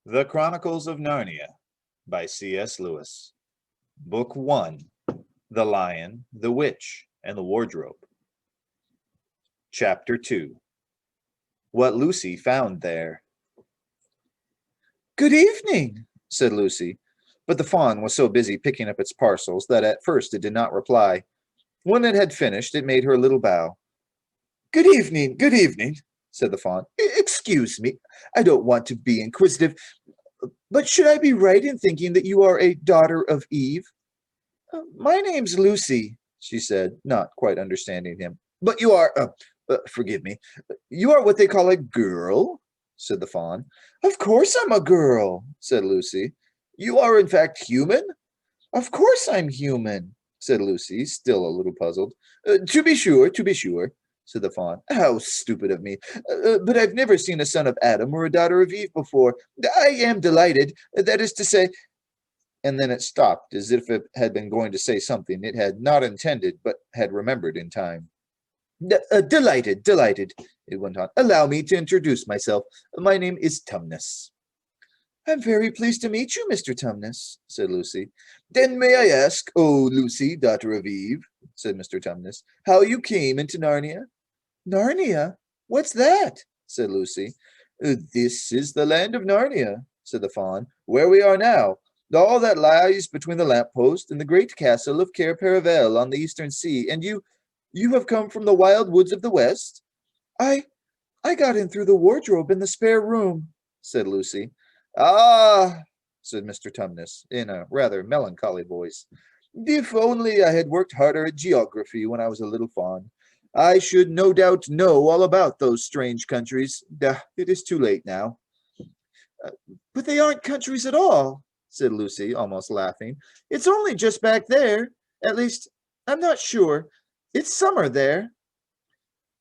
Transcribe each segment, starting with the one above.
The Chronicles of Narnia by C.S. Lewis. Book 1. The Lion, the Witch, and the Wardrobe. Chapter 2. What Lucy Found There. "Good evening," said Lucy, but the fawn was so busy picking up its parcels that at first it did not reply. When it had finished, it made her a little bow. Good evening, said the fawn. Excuse me, I don't want to be inquisitive, but should I be right in thinking that you are a daughter of Eve?" My name's Lucy," she said, not quite understanding him. "But you are, forgive me, you are what they call a girl?" said the fawn. "Of course I'm a girl," said Lucy. "You are in fact human?" "Of course I'm human," said Lucy, still a little puzzled. To be sure, said the fawn. "How stupid of me. But I've never seen a son of Adam or a daughter of Eve before. I am delighted, that is to say—" And then it stopped, as if it had been going to say something it had not intended, but had remembered in time. Delighted, it went on. "Allow me to introduce myself. My name is Tumnus." "I'm very pleased to meet you, Mr. Tumnus," said Lucy. "Then may I ask, oh Lucy, daughter of Eve," said Mr. Tumnus, "how you came into Narnia?" "Narnia? What's that?" said Lucy. "This is the land of Narnia," said the fawn, "where we are now. All that lies between the lamp-post and the great castle of Cair Paravel on the eastern sea. And you have come from the wild woods of the west?" I got in through the wardrobe in the spare room," said Lucy. "Ah," said Mr. Tumnus, in a rather melancholy voice, "if only I had worked harder at geography when I was a little fawn, I should no doubt know all about those strange countries. It is too late now." "Uh, but they aren't countries at all," said Lucy, almost laughing. "It's only just back there. At least, I'm not sure. It's summer there."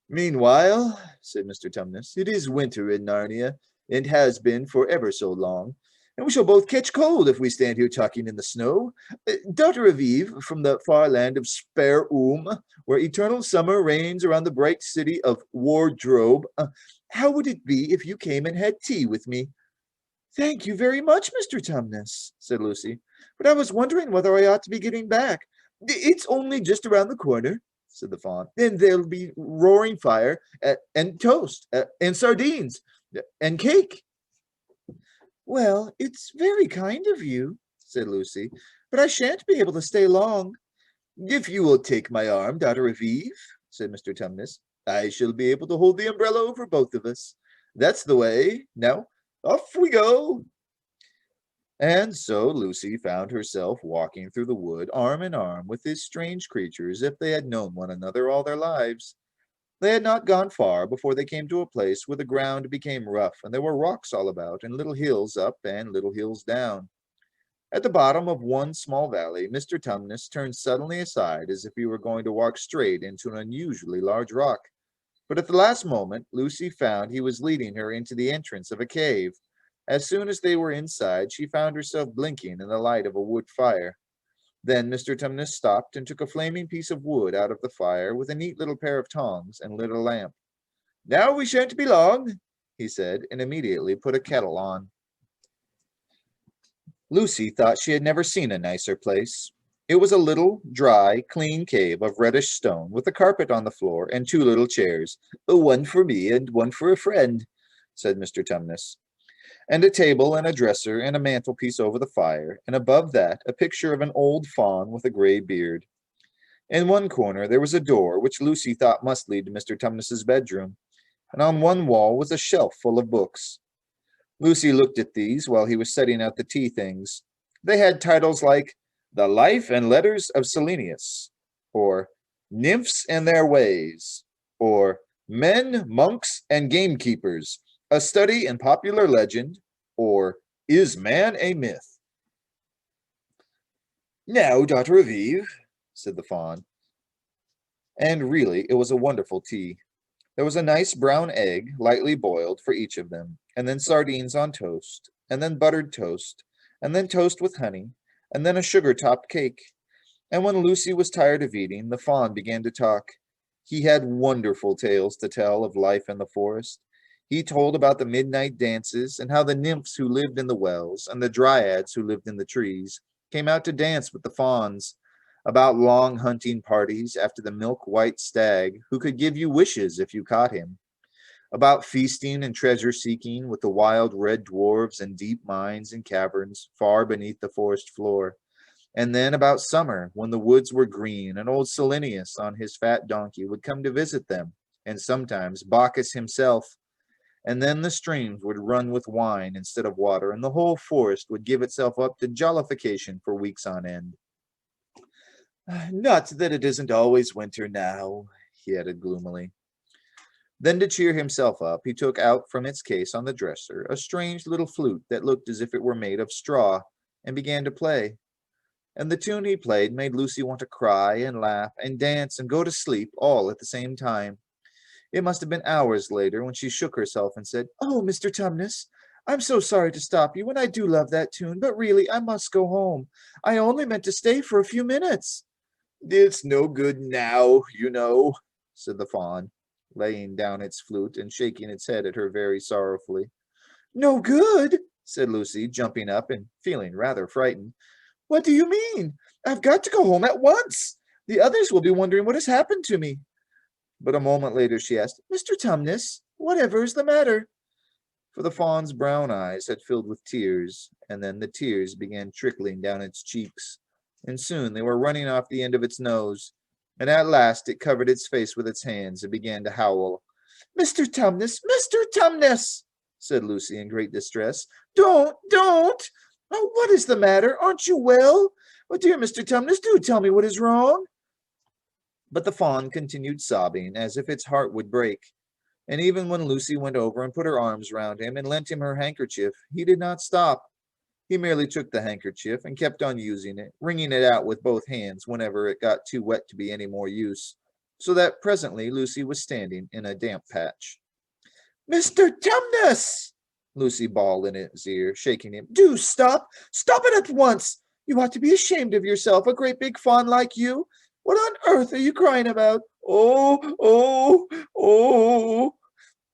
"Meanwhile," said Mr. Tumnus, "it is winter in Narnia, and has been for ever so long, and we shall both catch cold if we stand here talking in the snow. Daughter of Eve, from the far land of Spare where eternal summer reigns around the bright city of Wardrobe, how would it be if you came and had tea with me?" "Thank you very much, Mr. Tumnus," said Lucy, "but I was wondering whether I ought to be getting back." "It's only just around the corner," said the fawn, "and there'll be roaring fire, and toast, and sardines, and cake." "Well, it's very kind of you," said Lucy, "but I shan't be able to stay long." "If you will take my arm, daughter of Eve," said Mr. Tumnus, "I shall be able to hold the umbrella over both of us. That's the way. Now, off we go." And so Lucy found herself walking through the wood arm in arm with this strange creature as if they had known one another all their lives. They had not gone far before they came to a place where the ground became rough and there were rocks all about and little hills up and little hills down. At the bottom of one small valley, Mr. Tumnus turned suddenly aside as if he were going to walk straight into an unusually large rock. But at the last moment, Lucy found he was leading her into the entrance of a cave. As soon as they were inside, she found herself blinking in the light of a wood fire. Then Mr. Tumnus stopped and took a flaming piece of wood out of the fire with a neat little pair of tongs and lit a lamp. "Now we shan't be long," he said, and immediately put a kettle on. Lucy thought she had never seen a nicer place. It was a little, dry, clean cave of reddish stone with a carpet on the floor and two little chairs. "One for me and one for a friend," said Mr. Tumnus. "And a table and a dresser and a mantelpiece over the fire, and above that a picture of an old fawn with a gray beard. In one corner there was a door which Lucy thought must lead to Mr. Tumnus's bedroom, and on one wall was a shelf full of books. Lucy looked at these while he was setting out the tea things. They had titles like The Life and Letters of Selenius, or Nymphs and Their Ways, or Men, Monks, and Gamekeepers, a Study in Popular Legend, or Is Man a Myth? "Now, daughter of Eve," said the fawn. And really, it was a wonderful tea. There was a nice brown egg, lightly boiled, for each of them, and then sardines on toast, and then buttered toast, and then toast with honey, and then a sugar-topped cake. And when Lucy was tired of eating, the fawn began to talk. He had wonderful tales to tell of life in the forest. He told about the midnight dances and how the nymphs who lived in the wells and the dryads who lived in the trees came out to dance with the fauns, about long hunting parties after the milk-white stag who could give you wishes if you caught him, about feasting and treasure-seeking with the wild red dwarves in deep mines and caverns far beneath the forest floor, and then about summer when the woods were green and old Silenius on his fat donkey would come to visit them, and sometimes Bacchus himself, and then the streams would run with wine instead of water, and the whole forest would give itself up to jollification for weeks on end. Not that it isn't always winter now, he added gloomily. Then, to cheer himself up, he took out from its case on the dresser a strange little flute that looked as if it were made of straw, and began to play. And the tune he played made Lucy want to cry and laugh and dance and go to sleep all at the same time. It must have been hours later when she shook herself and said, "Oh, Mr. Tumnus, I'm so sorry to stop you, and I do love that tune, but really I must go home. I only meant to stay for a few minutes." "It's no good now, you know," said the fawn, laying down its flute and shaking its head at her very sorrowfully. "No good?" said Lucy, jumping up and feeling rather frightened. "What do you mean? I've got to go home at once. The others will be wondering what has happened to me." But a moment later she asked, "Mr. Tumnus, whatever is the matter?" For the fawn's brown eyes had filled with tears, and then the tears began trickling down its cheeks, and soon they were running off the end of its nose, and at last it covered its face with its hands and began to howl. "Mr. Tumnus, Mr. Tumnus," said Lucy in great distress. Don't! Oh, what is the matter? Aren't you well? Oh, dear Mr. Tumnus, do tell me what is wrong." But the fawn continued sobbing as if its heart would break, and even when Lucy went over and put her arms round him and lent him her handkerchief, he did not stop. He merely took the handkerchief and kept on using it, wringing it out with both hands whenever it got too wet to be any more use, so that presently Lucy was standing in a damp patch. "Mr. Tumnus!" Lucy bawled in his ear, shaking him. "Do stop! Stop it at once! You ought to be ashamed of yourself, a great big fawn like you! What on earth are you crying about?" Oh,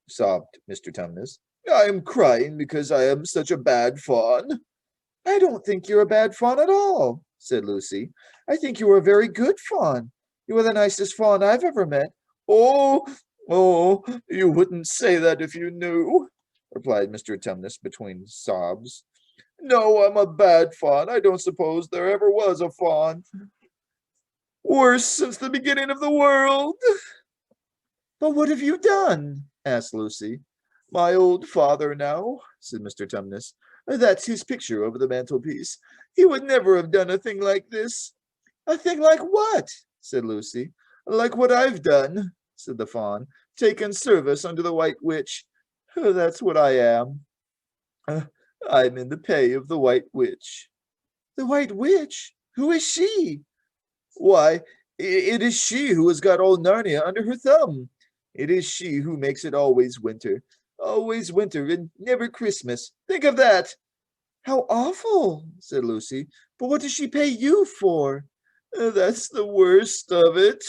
sobbed Mr. Tumnus. "I am crying because I am such a bad fawn." "I don't think you're a bad fawn at all," said Lucy. "I think you are a very good fawn. You are the nicest fawn I've ever met." Oh, you wouldn't say that if you knew," replied Mr. Tumnus between sobs. "No, I'm a bad fawn. I don't suppose there ever was a fawn worse since the beginning of the world." "But what have you done?" asked Lucy. "My old father now," said Mr. Tumnus. "That's his picture over the mantelpiece. He would never have done a thing like this." "A thing like what?" said Lucy. "Like what I've done," said the fawn. "Taken service under the White Witch. That's what I am. I'm in the pay of the White Witch." "The White Witch? Who is she?" "Why, it is she who has got all Narnia under her thumb. It is she who makes it always winter and never Christmas. Think of that." "How awful," said Lucy. "But what does she pay you for?" "That's the worst of it,"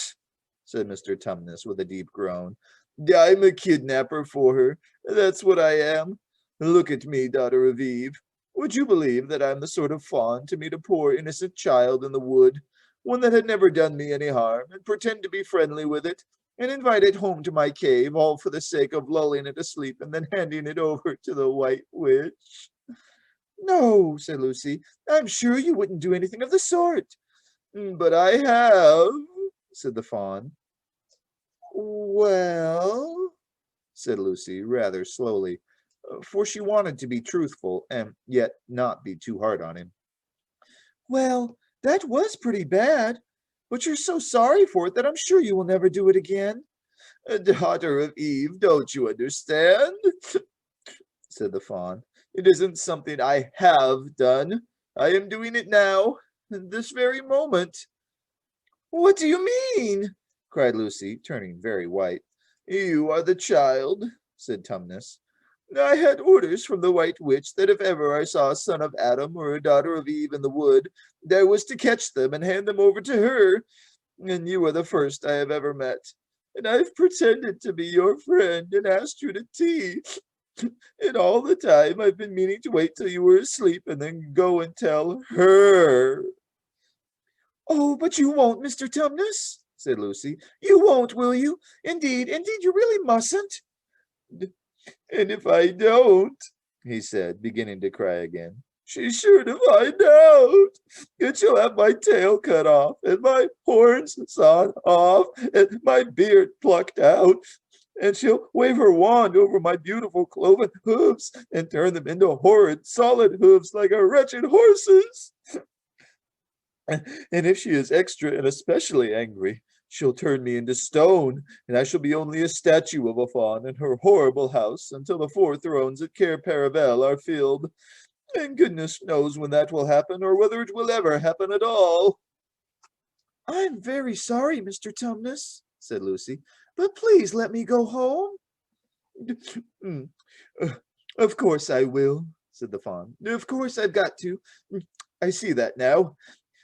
said Mr. Tumnus with a deep groan. "I'm a kidnapper for her. That's what I am. Look at me, daughter of Eve. Would you believe that I'm the sort of fawn to meet a poor innocent child in the wood, one that had never done me any harm, and pretend to be friendly with it, and invite it home to my cave, all for the sake of lulling it asleep and then handing it over to the White Witch?" "No," said Lucy. "I'm sure you wouldn't do anything of the sort." "But I have," said the fawn. "Well," said Lucy, rather slowly, for she wanted to be truthful and yet not be too hard on him. "Well, that was pretty bad, but you're so sorry for it that I'm sure you will never do it again." "Daughter of Eve, don't you understand?" said the fawn. "It isn't something I have done. I am doing it now, this very moment." "What do you mean?" cried Lucy, turning very white. "You are the child," said Tumnus. "I had orders from the White Witch that if ever I saw a son of Adam or a daughter of Eve in the wood, I was to catch them and hand them over to her, and you are the first I have ever met. and I've pretended to be your friend and asked you to tea. And all the time I've been meaning to wait till you were asleep and then go and tell her." "Oh, but you won't, Mr. Tumnus," said Lucy. "You won't, will you? Indeed, you really mustn't." "And if I don't," he said, beginning to cry again, "she's sure to find out, and she'll have my tail cut off, and my horns sawed off, and my beard plucked out, and she'll wave her wand over my beautiful cloven hooves and turn them into horrid solid hooves like a wretched horse's. And if she is extra and especially angry, she'll turn me into stone, and I shall be only a statue of a fawn in her horrible house until the 4 thrones at Cair Paravel are filled. And goodness knows when that will happen, or whether it will ever happen at all." "I'm very sorry, Mr. Tumnus," said Lucy, "but please let me go home." "Mm, uh, Of course I will," said the fawn. "Of course I've got to. I see that now.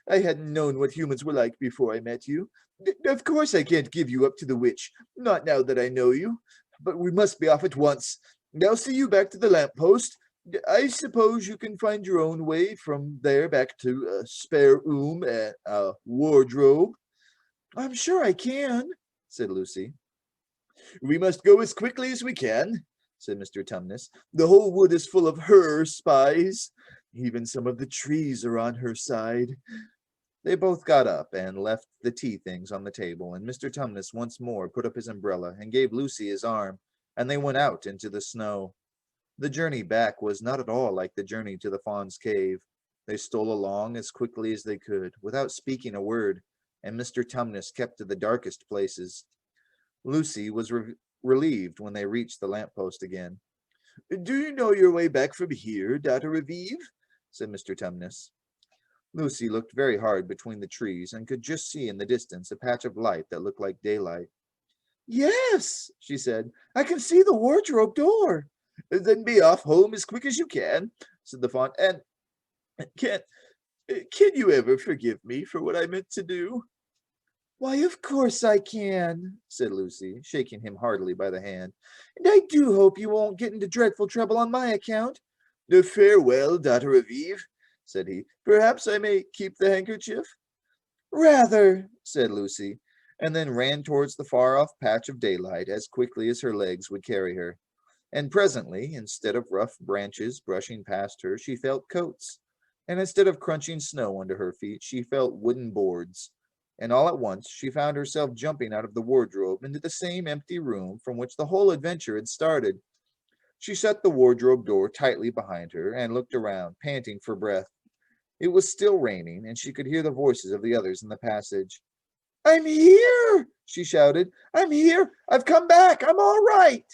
I hadn't known what humans were like before I met you. Of course I can't give you up to the witch, not now that I know you. But we must be off at once. I'll see you back to the lamppost. I suppose you can find your own way from there back to a spare room and a wardrobe." "I'm sure I can," said Lucy. "We must go as quickly as we can," said Mr. Tumnus. "The whole wood is full of her spies. Even some of the trees are on her side." They both got up and left the tea things on the table, and Mr. Tumnus once more put up his umbrella and gave Lucy his arm, and they went out into the snow. The journey back was not at all like the journey to the fawn's cave. They stole along as quickly as they could, without speaking a word, and Mr. Tumnus kept to the darkest places. Lucy was relieved when they reached the lamppost again. "Do you know your way back from here, daughter of Eve?" said Mr. Tumnus. Lucy looked very hard between the trees and could just see in the distance a patch of light that looked like daylight. "Yes," she said, "I can see the wardrobe door." "Then be off home as quick as you can," said the fawn. "And can can you ever forgive me for what I meant to do?" "Why, of course I can," said Lucy, shaking him heartily by the hand. "And I do hope you won't get into dreadful trouble on my account." "Farewell, daughter of Eve," said he. "Perhaps I may keep the handkerchief?" "Rather," said Lucy, and then ran towards the far-off patch of daylight as quickly as her legs would carry her. And presently, instead of rough branches brushing past her, she felt coats, and instead of crunching snow under her feet, she felt wooden boards. And all at once she found herself jumping out of the wardrobe into the same empty room from which the whole adventure had started. She shut the wardrobe door tightly behind her and looked around, panting for breath. It was still raining, and she could hear the voices of the others in the passage. "I'm here!" she shouted. "I'm here! I've come back! I'm all right!"